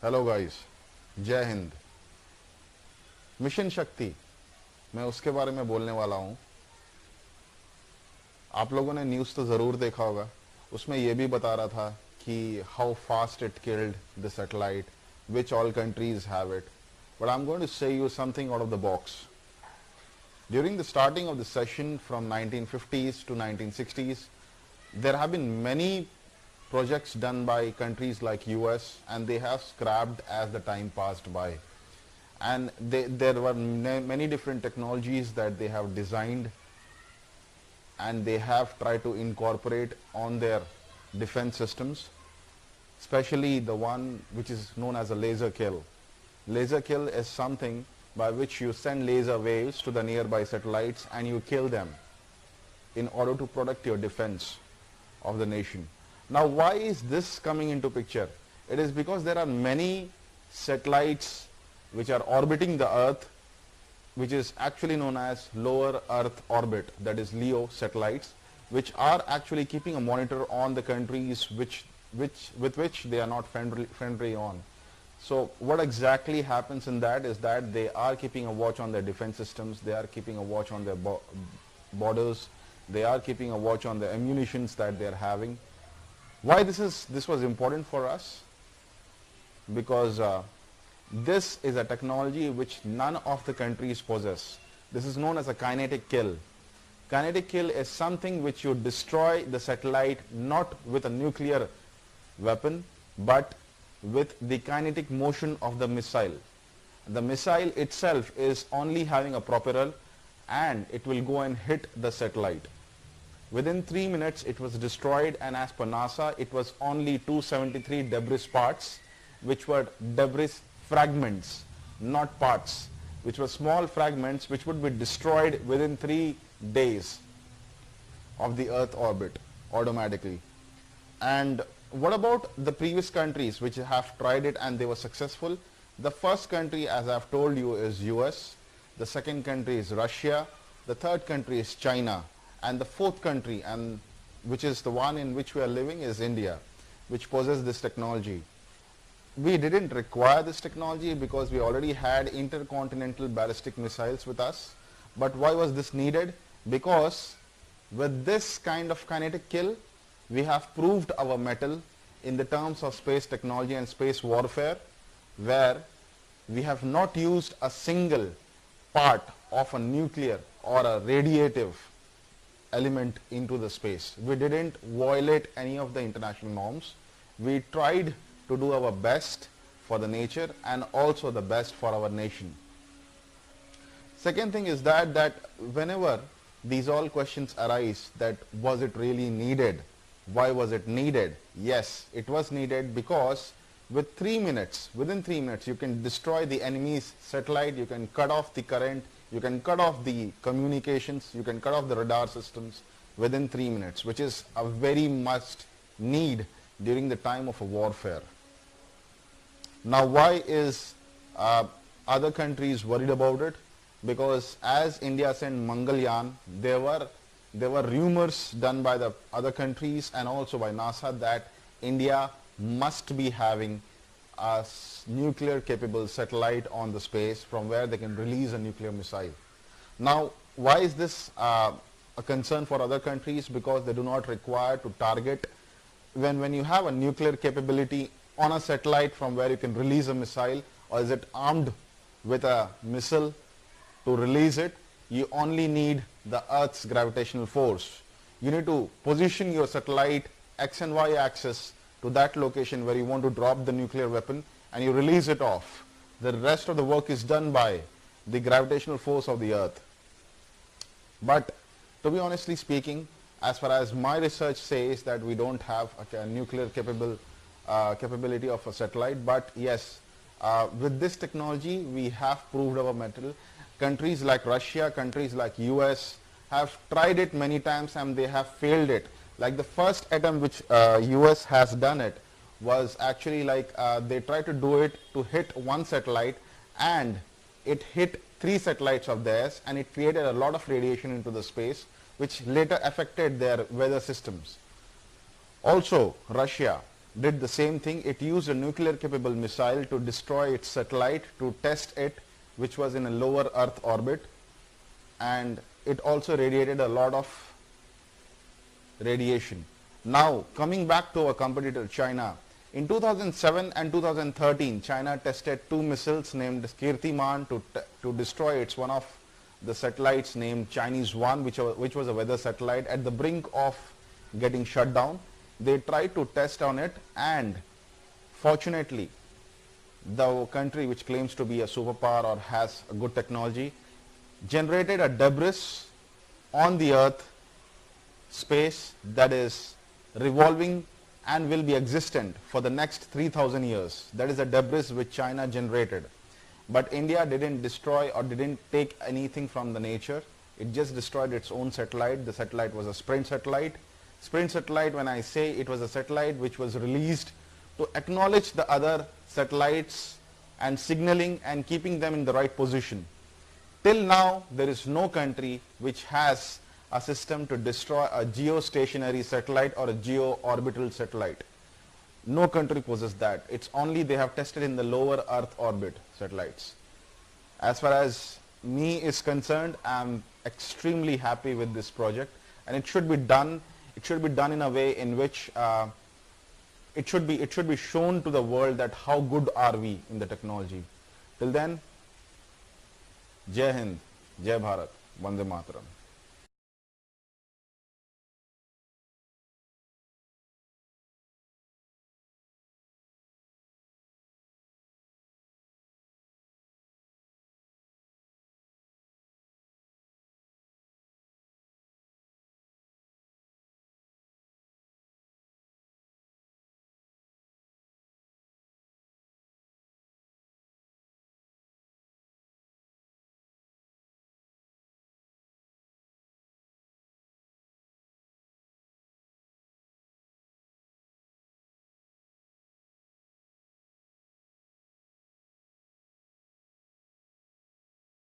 Hello guys, जय Hind. Mission शक्ति, मैं उसके बारे में बोलने वाला हूँ। आप लोगों ने न्यूज़ तो ज़रूर देखा होगा। उसमें यह भी बता रहा था कि how fast it killed the satellite, which all countries have it. But I am going to say you something out of the box. During the starting of the session from 1950s to 1960s, there have been many projects done by countries like US, and they have scrapped as the time passed by. And there were many different technologies that they have designed and they have tried to incorporate on their defense systems, especially the one which is known as a laser kill. Laser kill is something by which you send laser waves to the nearby satellites and you kill them in order to protect your defense of the nation. Now, why is this coming into picture? It is because there are many satellites which are orbiting the Earth, which is actually known as lower Earth orbit, that is LEO satellites, which are actually keeping a monitor on the countries with which they are not friendly on. So what exactly happens in that is that they are keeping a watch on their defense systems, they are keeping a watch on their borders, they are keeping a watch on the ammunitions that they are having. Why this was important for us? Because this is a technology which none of the countries possess. This is known as a kinetic kill. Kinetic kill is something which you destroy the satellite not with a nuclear weapon, but with the kinetic motion of the missile. The missile itself is only having a propeller and it will go and hit the satellite. Within 3 minutes it was destroyed, and as per NASA it was only 273 debris parts, which were debris fragments, not parts, which were small fragments which would be destroyed within 3 days of the Earth orbit automatically. And what about the previous countries which have tried it and they were successful? The first country, as I've told you, is US. The second country is Russia. The third country is China. And the fourth country, and which is the one in which we are living, is India, which possesses this technology. We didn't require this technology because we already had intercontinental ballistic missiles with us. But why was this needed? Because with this kind of kinetic kill, we have proved our mettle in the terms of space technology and space warfare, where we have not used a single part of a nuclear or a radiative element into the space. We didn't violate any of the international norms. We tried to do our best for the nature and also the best for our nation. Second thing is that whenever these all questions arise, that was it really needed? Why was it needed? Yes, it was needed because within 3 minutes you can destroy the enemy's satellite, you can cut off the current, you can cut off the communications, you can cut off the radar systems within 3 minutes, which is a very must need during the time of a warfare. Now, why is other countries worried about it? Because as India sent Mangalyaan, there were rumors done by the other countries and also by NASA that India must be having a nuclear capable satellite on the space from where they can release a nuclear missile. Now, why is this a concern for other countries? Because they do not require to target. When you have a nuclear capability on a satellite from where you can release a missile, or is it armed with a missile to release it, you only need the Earth's gravitational force. You need to position your satellite X and Y axis to that location where you want to drop the nuclear weapon, and you release it off. The rest of the work is done by the gravitational force of the Earth. But to be honestly speaking, as far as my research says, that we don't have a nuclear capability of a satellite. But yes, with this technology we have proved our mettle. Countries like Russia, countries like US have tried it many times and they have failed it. Like the first attempt which US has done it was actually like they tried to do it to hit one satellite, and it hit 3 satellites of theirs, and it created a lot of radiation into the space, which later affected their weather systems. Also, Russia. did the same thing. It used a nuclear capable missile to destroy its satellite, to test it, which was in a lower Earth orbit, and it also radiated a lot of radiation. Now coming back to our competitor China, in 2007 and 2013 China tested two missiles named Kirtiman to destroy its one of the satellites named Chinese 1, which was a weather satellite, at the brink of getting shut down. They tried to test on it, and fortunately the country which claims to be a superpower or has a good technology generated a debris on the Earth space that is revolving and will be existent for the next 3,000 years. That is the debris which China generated. But India didn't destroy or didn't take anything from the nature. It just destroyed its own satellite. The satellite was a sprint satellite. Sprint satellite, when I say, it was a satellite which was released to acknowledge the other satellites and signaling and keeping them in the right position. Till now, there is no country which has a system to destroy a geostationary satellite or a geo-orbital satellite. No country possesses that. It's only they have tested in the lower Earth orbit satellites. As far as me is concerned, I'm extremely happy with this project, and it should be done. It should be done in a way in which it should be shown to the world that how good are we in the technology. Till then, Jai Hind, Jai Bharat, Vande Mataram.